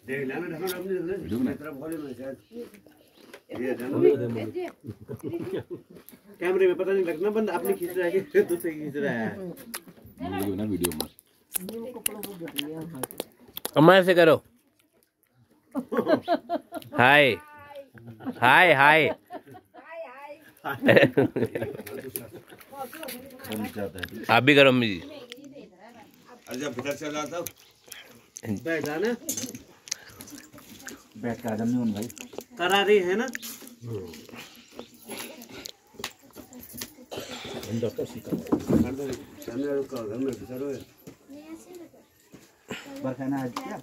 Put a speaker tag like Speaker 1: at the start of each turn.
Speaker 1: देख लेना ढक्कन अपनी तरफ खोले में शायद कैमरे में पता नहीं लगना बंदा अपने खींच रहा है कि दूसरे खींच रहा है ना वीडियो में
Speaker 2: अम्मा से करो हाय हाय हाय आप भी करो अम्मी जी।
Speaker 1: अरे जब भीतर चला था बैठा ना बैठ का आदम नहीं भाई करा रही है ना बरखाना आज क्या